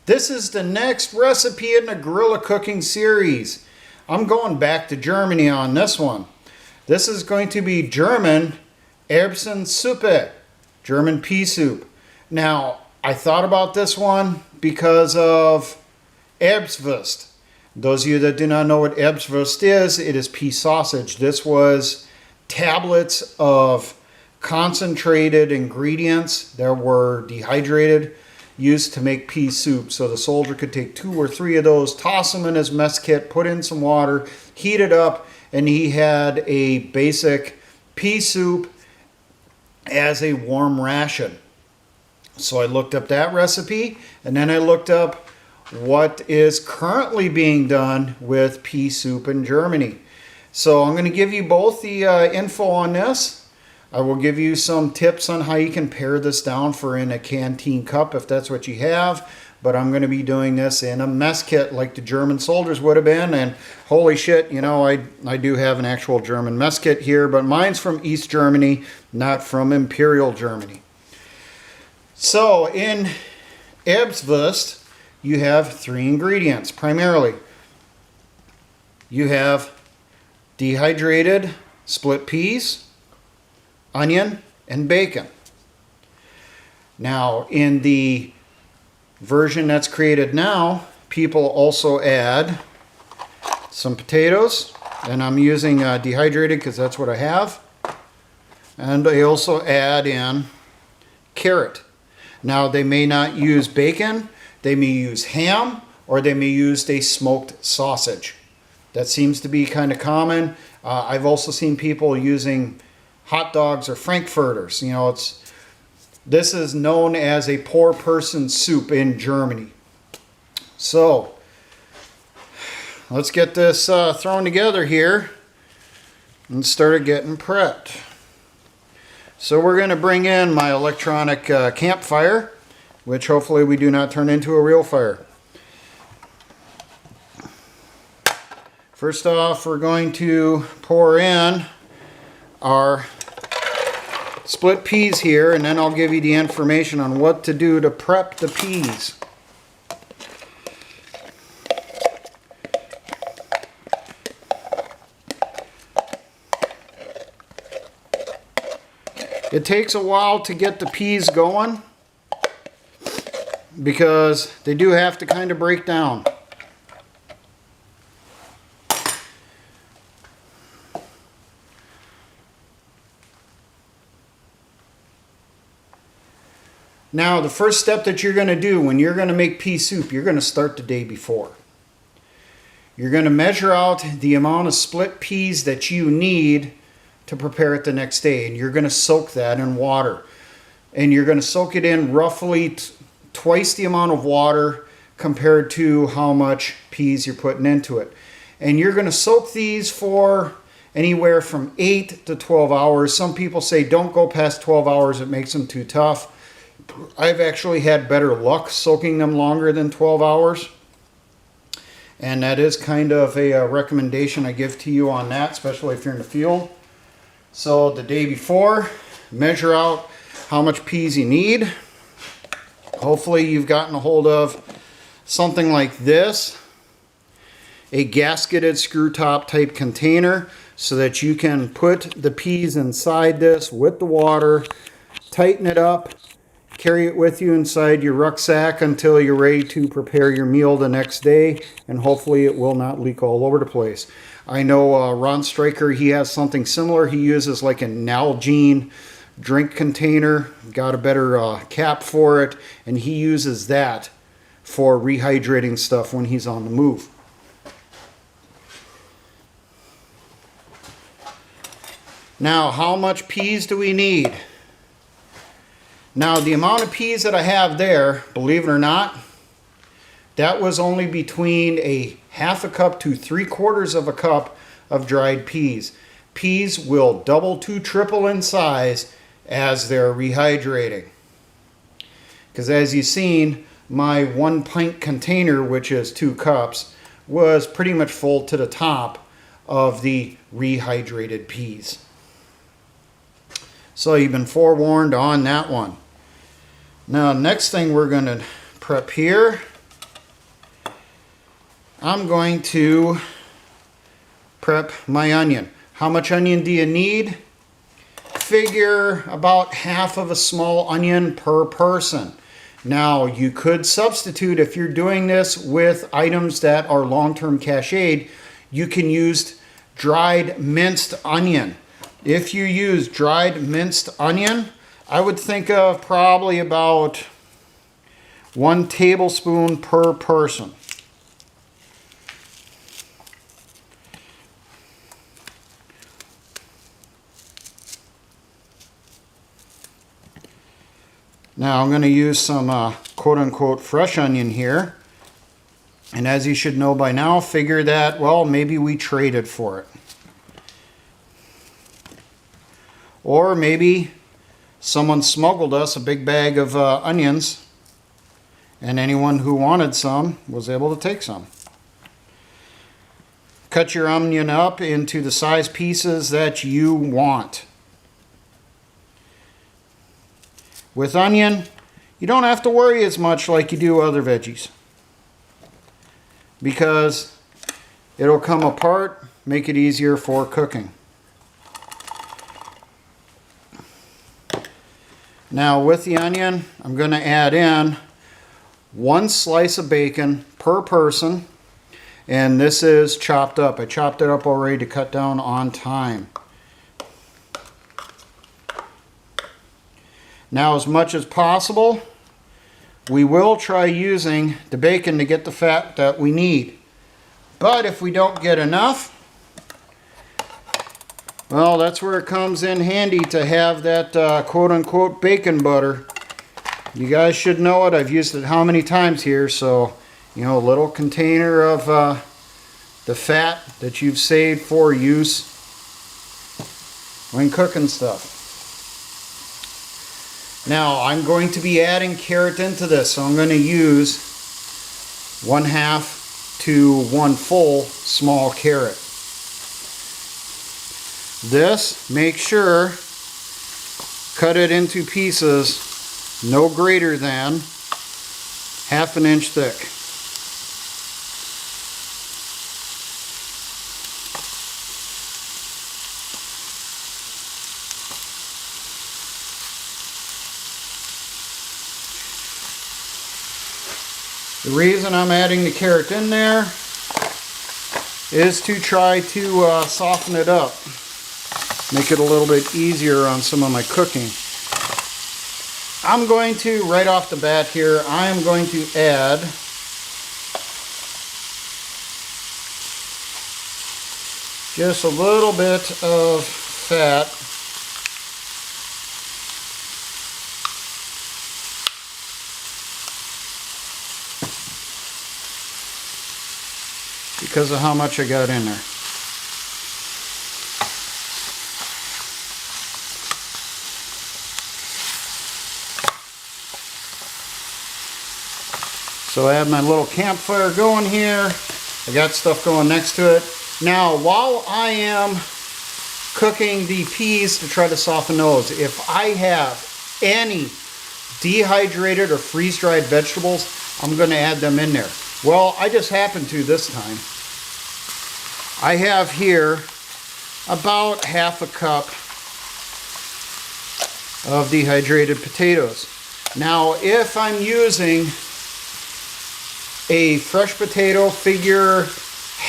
This is the next recipe in the guerrilla cooking series. I'm going back to Germany on this one. This is going to be German Erbsensuppe, German pea soup. Now, I thought about this one because of Erbswurst. Those of you that do not know what Erbswurst is, it is pea sausage. This was tablets of concentrated ingredients that were dehydrated, used to make pea soup. So the soldier could take 2 or 3 of those, toss them in his mess kit, put in some water, heat it up, and he had a basic pea soup as a warm ration. So I looked up that recipe, and then I looked up what is currently being done with pea soup in Germany. So I'm going to give you both the info on this. I will give you some tips on how you can pare this down for in a canteen cup if that's what you have. But I'm going to be doing this in a mess kit like the German soldiers would have been. And holy shit, you know, I do have an actual German mess kit here, but mine's from East Germany, not from Imperial Germany. So in Erbswurst, you have 3 ingredients primarily. You have dehydrated split peas, onion, and bacon. Now, in the version that's created now, people also add some potatoes, and I'm using dehydrated because that's what I have. And they also add in carrot. Now, they may not use bacon, they may use ham, or they may use a smoked sausage. That seems to be kind of common. I've also seen people using hot dogs or frankfurters. You know, this is known as a poor person's soup in Germany. So let's get this thrown together here and start getting prepped. So we're going to bring in my electronic campfire, which hopefully we do not turn into a real fire. First off, we're going to pour in our split peas here, and then I'll give you the information on what to do to prep the peas. It takes a while to get the peas going because they do have to kind of break down. Now, the first step that you're going to do when you're going to make pea soup, you're going to start the day before. You're going to measure out the amount of split peas that you need to prepare it the next day, and you're going to soak that in water. And you're going to soak it in roughly twice the amount of water compared to how much peas you're putting into it. And you're going to soak these for anywhere from 8 to 12 hours. Some people say don't go past 12 hours, it makes them too tough. I've actually had better luck soaking them longer than 12 hours. And that is kind of a recommendation I give to you on that, especially if you're in the field. So the day before, measure out how much peas you need. Hopefully you've gotten a hold of something like this, a gasketed screw top type container, so that you can put the peas inside this with the water, tighten it up, carry it with you inside your rucksack until you're ready to prepare your meal the next day, and hopefully it will not leak all over the place. I know Ron Stryker, he has something similar. He uses like an Nalgene drink container, got a better cap for it, and he uses that for rehydrating stuff when he's on the move. Now, how much peas do we need? Now, the amount of peas that I have there, believe it or not, that was only between a half a cup to 3/4 of a cup of dried peas. Peas will double to triple in size as they're rehydrating. Because as you've seen, my 1 pint container, which is 2 cups, was pretty much full to the top of the rehydrated peas. So you've been forewarned on that one. Now, next thing we're going to prep here I'm going to prep my onion. How much onion do you need? Figure about half of a small onion per person. Now, you could substitute, if you're doing this with items that are long-term cached, you can use dried minced onion. If you use dried minced onion, I would think of probably about 1 tablespoon per person. Now I'm going to use some quote-unquote fresh onion here. And as you should know by now, figure that, well, maybe we traded for it. Or maybe someone smuggled us a big bag of onions, and anyone who wanted some was able to take some. Cut your onion up into the size pieces that you want. With onion, you don't have to worry as much like you do other veggies, because it'll come apart, make it easier for cooking. Now with the onion, I'm going to add in 1 slice of bacon per person, and this is chopped up. I chopped it up already to cut down on time. Now, as much as possible, we will try using the bacon to get the fat that we need. But if we don't get enough, well, that's where it comes in handy to have that quote-unquote bacon butter. You guys should know it. I've used it how many times here, so, you know, a little container of the fat that you've saved for use when cooking stuff. Now, I'm going to be adding carrot into this, so I'm going to use 1/2 to 1 full small carrot. This, make sure, cut it into pieces no greater than 1/2 inch thick. The reason I'm adding the carrot in there is to try to soften it up, make it a little bit easier on some of my cooking. I'm going to, right off the bat here, I am going to add just a little bit of fat . Because of how much I got in there. So I have my little campfire going here. I got stuff going next to it. Now, while I am cooking the peas to try to soften those, if I have any dehydrated or freeze-dried vegetables, I'm going to add them in there. Well, I just happened to this time. I have here about 1/2 cup of dehydrated potatoes. Now, if I'm using a fresh potato, figure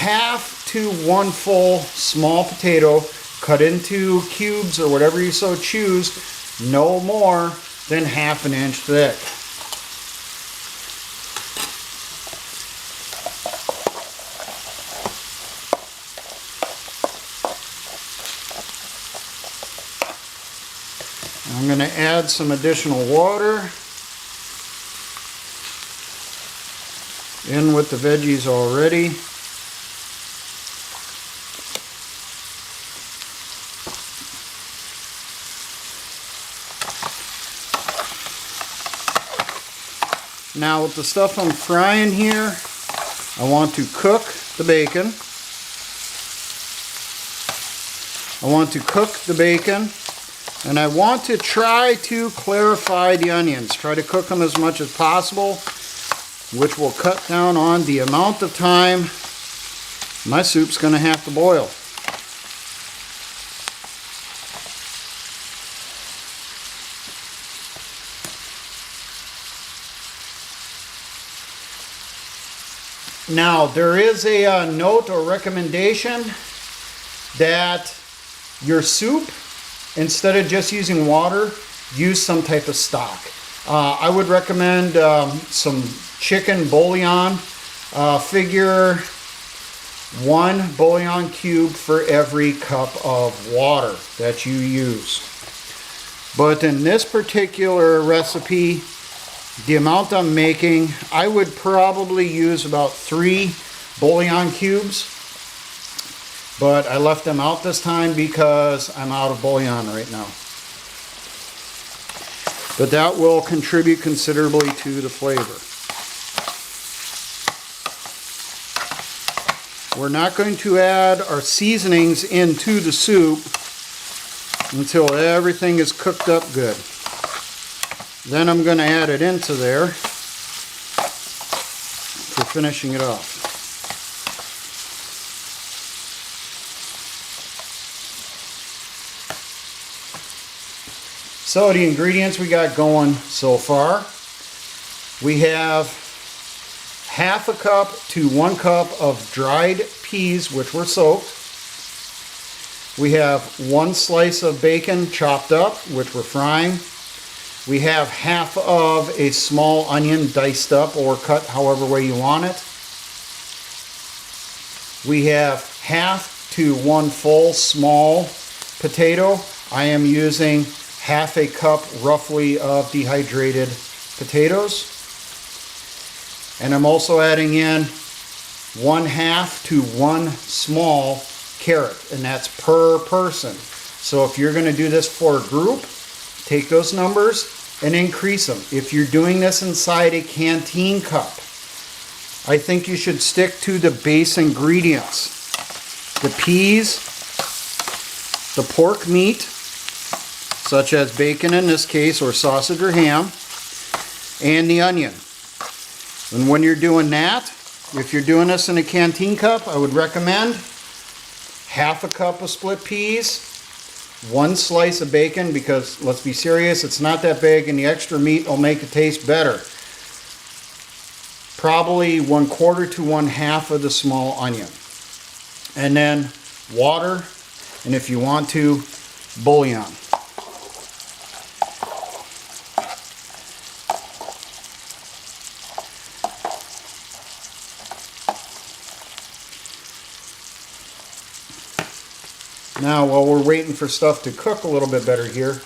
1/2 to 1 full small potato cut into cubes or whatever you so choose, no more than 1/2 inch thick. I'm going to add some additional water in with the veggies already. Now with the stuff I'm frying here, I want to cook the bacon. And I want to try to clarify the onions. Try to cook them as much as possible. which will cut down on the amount of time my soup's going to have to boil. Now, there is a note or recommendation that your soup, instead of just using water, use some type of stock. I would recommend some chicken bouillon. Figure 1 bouillon cube for every cup of water that you use. But in this particular recipe, the amount I'm making, I would probably use about 3 bouillon cubes. But I left them out this time because I'm out of bouillon right now. But that will contribute considerably to the flavor. We're not going to add our seasonings into the soup until everything is cooked up good. Then I'm going to add it into there for finishing it off. So the ingredients we got going so far, we have half a cup to 1 cup of dried peas which were soaked. We have 1 slice of bacon chopped up which we're frying. We have half of a small onion diced up or cut however way you want it. We have half to 1 full small potato. I am using half a cup roughly of dehydrated potatoes. And I'm also adding in 1/2 to 1 small carrot, and that's per person. So if you're going to do this for a group, take those numbers and increase them. If you're doing this inside a canteen cup, I think you should stick to the base ingredients. The peas, the pork meat, such as bacon in this case, or sausage or ham, and the onion. And when you're doing that, if you're doing this in a canteen cup, I would recommend half a cup of split peas, 1 slice of bacon, because let's be serious, it's not that big, and the extra meat will make it taste better. Probably 1/4 to 1/2 of the small onion. And then water, and if you want to, bouillon. Now, while we're waiting for stuff to cook a little bit better here,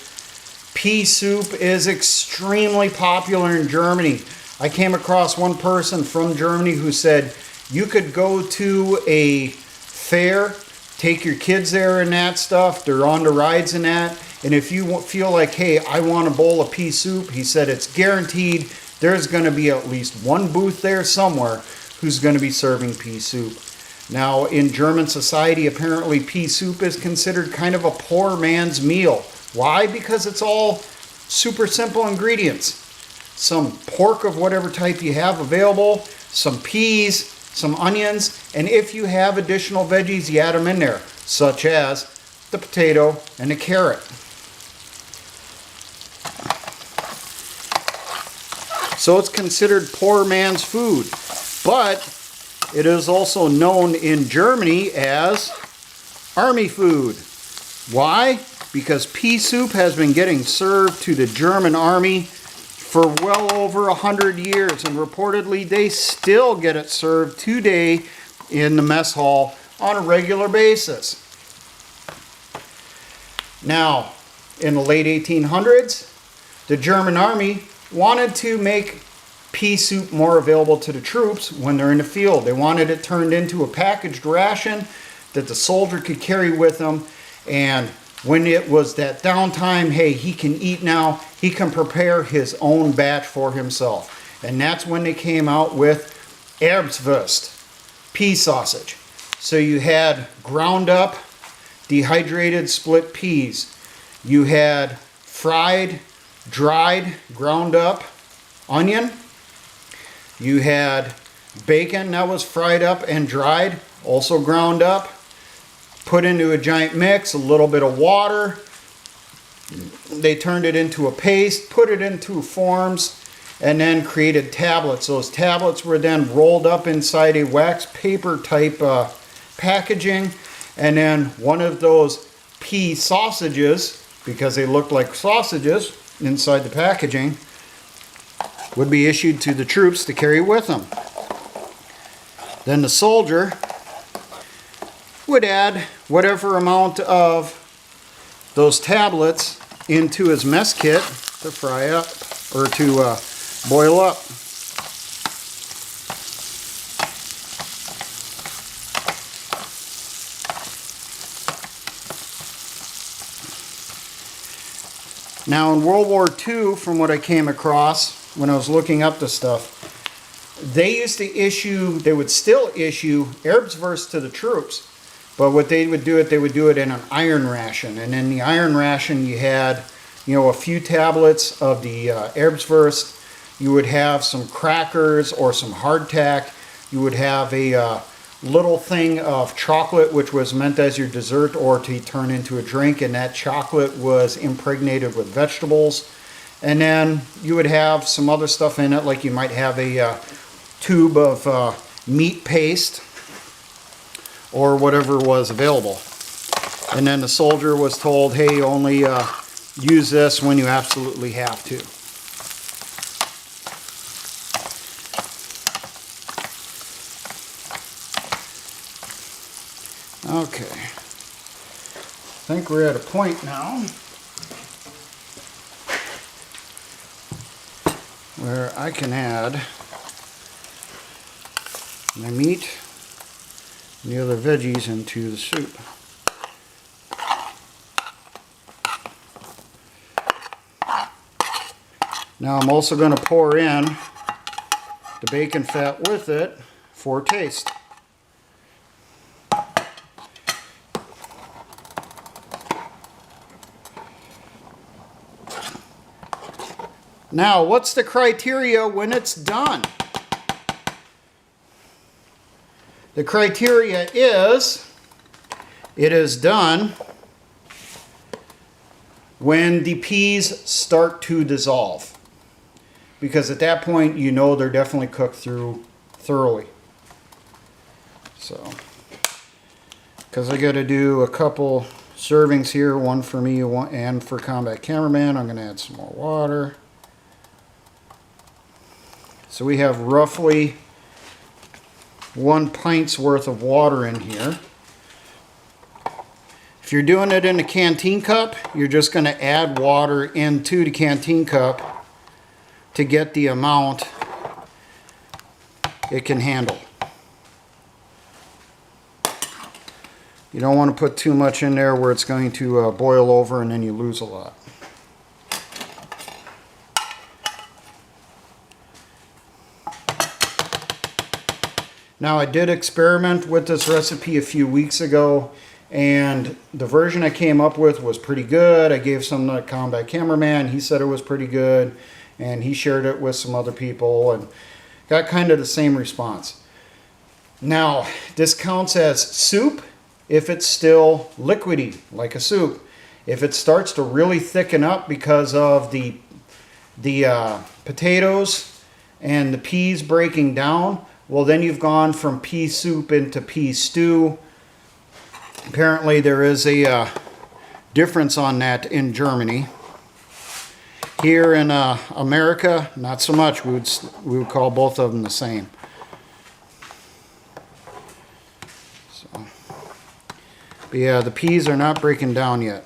pea soup is extremely popular in Germany. I came across one person from Germany who said you could go to a fair, take your kids there and that stuff, they're on the rides and that, and if you feel like, hey, I want a bowl of pea soup, he said it's guaranteed there's going to be at least 1 booth there somewhere who's going to be serving pea soup. Now, in German society, apparently pea soup is considered kind of a poor man's meal. Why? Because it's all super simple ingredients. Some pork of whatever type you have available, some peas, some onions, and if you have additional veggies, you add them in there, such as the potato and the carrot. So it's considered poor man's food, but it is also known in Germany as army food. Why? Because pea soup has been getting served to the German army for well over 100 years, and reportedly they still get it served today in the mess hall on a regular basis. Now, in the late 1800s, the German army wanted to make pea soup more available to the troops when they're in the field. They wanted it turned into a packaged ration that the soldier could carry with him, and when it was that downtime, hey, he can eat now, he can prepare his own batch for himself. And that's when they came out with Erbswurst, pea sausage. So you had ground up, dehydrated split peas. You had fried, dried, ground up onion. You had bacon that was fried up and dried, also ground up, put into a giant mix, a little bit of water. They turned it into a paste, put it into forms, and then created tablets. Those tablets were then rolled up inside a wax paper type packaging, and then one of those pea sausages, because they looked like sausages inside the packaging, would be issued to the troops to carry with them. Then the soldier would add whatever amount of those tablets into his mess kit to fry up or to boil up. Now in World War II, from what I came across when I was looking up the stuff, they used to issue, they would still issue Erbswurst to the troops, but what they would do it in an iron ration. And in the iron ration you had, you know, a few tablets of the Erbswurst. You would have some crackers or some hardtack. You would have a little thing of chocolate, which was meant as your dessert or to turn into a drink, and that chocolate was impregnated with vegetables. And then you would have some other stuff in it, like you might have a tube of meat paste or whatever was available. And then the soldier was told, hey, only use this when you absolutely have to. Okay, I think we're at a point now where I can add my meat and the other veggies into the soup. Now I'm also going to pour in the bacon fat with it for taste. Now, what's the criteria when it's done? The criteria is, it is done when the peas start to dissolve. Because at that point, you know they're definitely cooked through thoroughly. So, because I got to do a couple servings here, one for me and for Combat Cameraman, I'm going to add some more water. So we have roughly 1 pint's worth of water in here. If you're doing it in a canteen cup, you're just going to add water into the canteen cup to get the amount it can handle. You don't want to put too much in there where it's going to boil over and then you lose a lot. Now, I did experiment with this recipe a few weeks ago, and the version I came up with was pretty good. I gave some to Combat Cameraman. He said it was pretty good, and he shared it with some other people and got kind of the same response. Now, this counts as soup if it's still liquidy, like a soup. If it starts to really thicken up because of the potatoes and the peas breaking down, well, then you've gone from pea soup into pea stew. Apparently there is a difference on that in Germany. Here in America, not so much. We would call both of them the same. So, but yeah, the peas are not breaking down yet.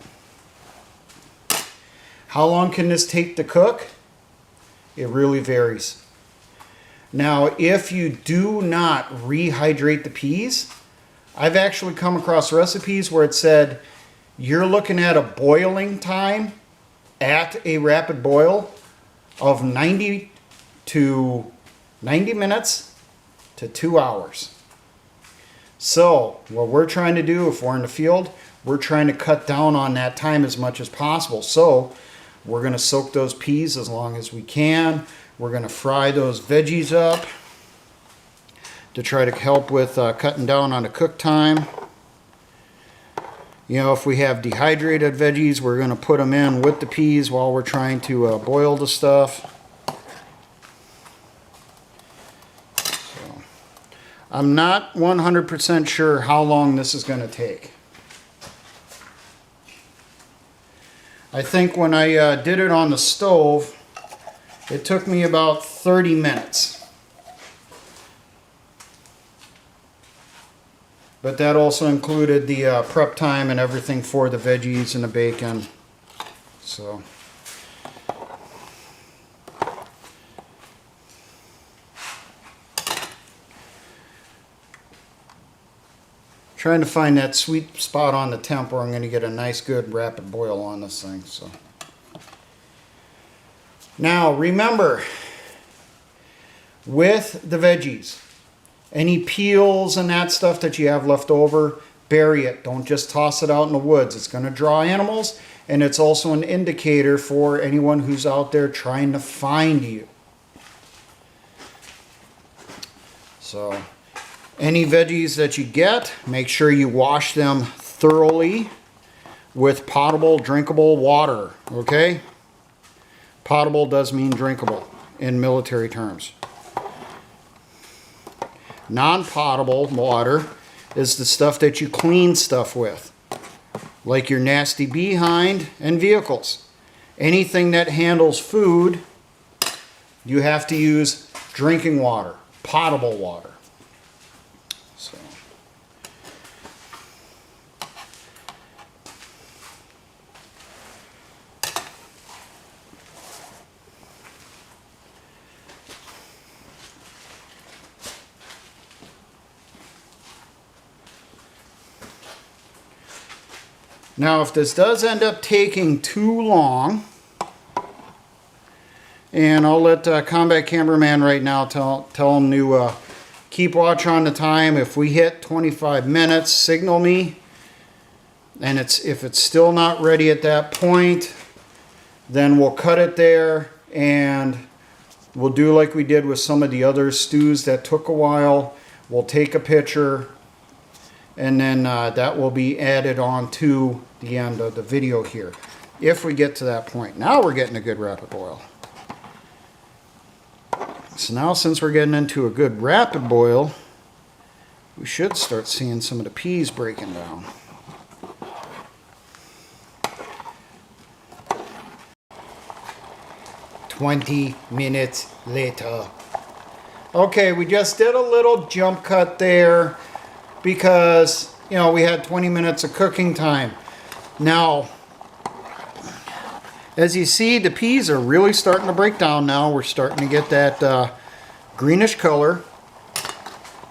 How long can this take to cook? It really varies. Now, if you do not rehydrate the peas, I've actually come across recipes where it said you're looking at a boiling time at a rapid boil of 90 minutes to 2 hours. So, what we're trying to do if we're in the field, we're trying to cut down on that time as much as possible. So, we're going to soak those peas as long as we can. We're going to fry those veggies up. to try to help with cutting down on the cook time. You know, if we have dehydrated veggies, we're going to put them in with the peas while we're trying to boil the stuff. So, I'm not 100% sure how long this is going to take. I think when I did it on the stove, it took me about 30 minutes. But that also included the prep time and everything for the veggies and the bacon. So, trying to find that sweet spot on the temp where I'm going to get a nice good rapid boil on this thing. So, now remember, with the veggies, any peels and that stuff that you have left over, bury it. Don't just toss it out in the woods. It's going to draw animals, and it's also an indicator for anyone who's out there trying to find you. So, any veggies that you get, make sure you wash them thoroughly with potable, drinkable water, okay? Potable does mean drinkable in military terms. Non-potable water is the stuff that you clean stuff with, like your nasty behind and vehicles. Anything that handles food, you have to use drinking water, potable water. So, now, if this does end up taking too long, and I'll let Combat Cameraman right now tell him to keep watch on the time. If we hit 25 minutes, signal me. And if it's still not ready at that point, then we'll cut it there, and we'll do like we did with some of the other stews that took a while. We'll take a picture, and then that will be added on to the end of the video here, if we get to that point. Now we're getting a good rapid boil. So now, since we're getting into a good rapid boil, we should start seeing some of the peas breaking down. "20 minutes later." Okay, we just did a little jump cut there because, you know, we had 20 minutes of cooking time. Now, as you see, the peas are really starting to break down now. We're starting to get that greenish color.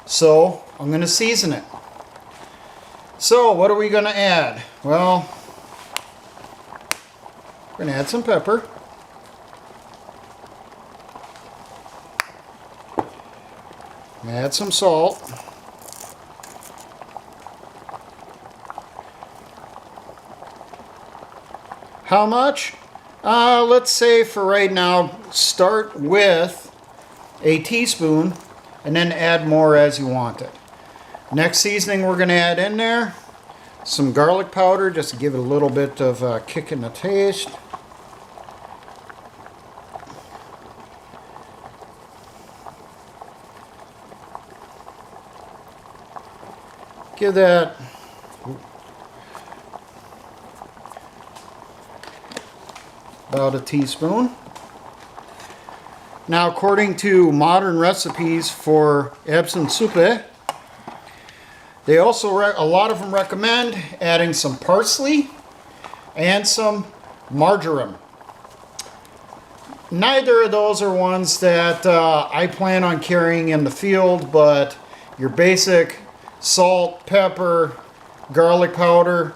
So, I'm going to season it. So, what are we going to add? Well, we're going to add some pepper. Add some salt. How much? Let's say for right now, start with a teaspoon and then add more as you want it. Next seasoning we're going to add in there, some garlic powder, just to give it a little bit of a kick in the taste. Give that about a teaspoon. Now, according to modern recipes for Erbsen Suppe, they also, a lot of them recommend adding some parsley and some marjoram. Neither of those are ones that I plan on carrying in the field, but your basic salt, pepper, garlic powder,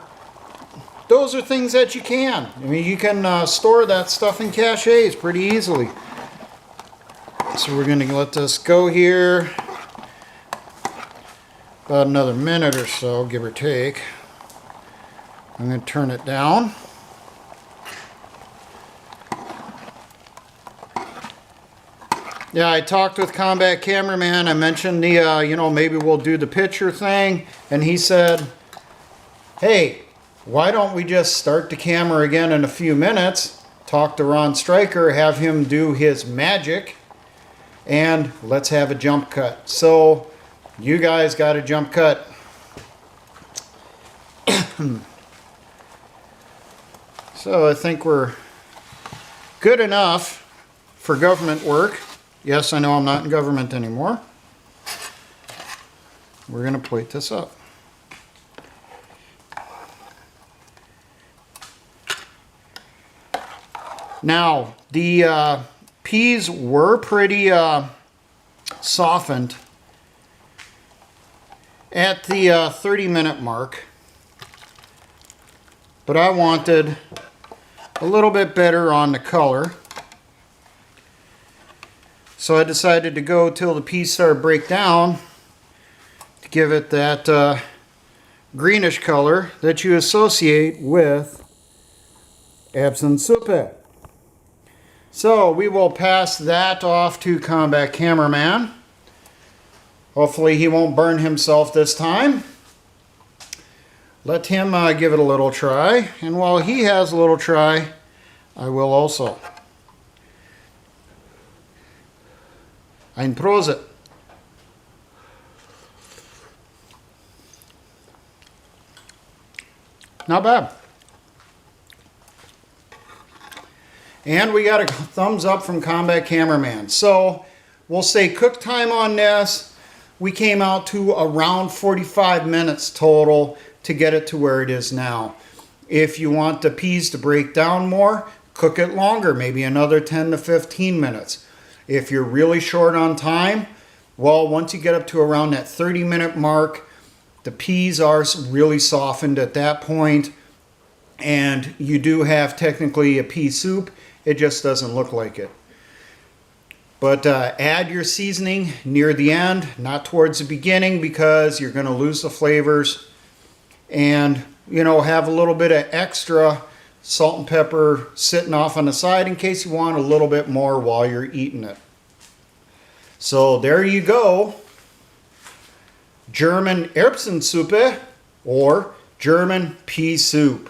those are things that you can. I mean, you can store that stuff in caches pretty easily. So we're going to let this go here about another minute or so, give or take. I'm going to turn it down. Yeah, I talked with Combat Cameraman. I mentioned the, you know, maybe we'll do the picture thing. And he said, hey, why don't we just start the camera again in a few minutes, talk to Ron Stryker, have him do his magic, and let's have a jump cut. So you guys got a jump cut. So I think we're good enough for government work. Yes, I know I'm not in government anymore. We're going to plate this up. Now, the peas were pretty softened at the 30-minute mark, but I wanted a little bit better on the color. So I decided to go till the peas started to break down to give it that greenish color that you associate with Erbsen Suppe. So we will pass that off to Combat Cameraman. Hopefully he won't burn himself this time. Let him give it a little try. And while he has a little try, I will also. Ein Prosit. Not bad. And we got a thumbs up from Combat Cameraman. So we'll say cook time on this, we came out to around 45 minutes total to get it to where it is now. If you want the peas to break down more, cook it longer, maybe another 10 to 15 minutes. If you're really short on time, well, once you get up to around that 30-minute mark, the peas are really softened at that point, and you do have technically a pea soup. It just doesn't look like it. But add your seasoning near the end, not towards the beginning, because you're going to lose the flavors. And, you know, have a little bit of extra salt and pepper sitting off on the side in case you want a little bit more while you're eating it. So there you go. German Erbsensuppe, or German pea soup.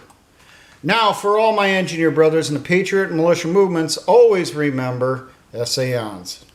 Now, for all my engineer brothers in the Patriot and militia movements, always remember, Essayons.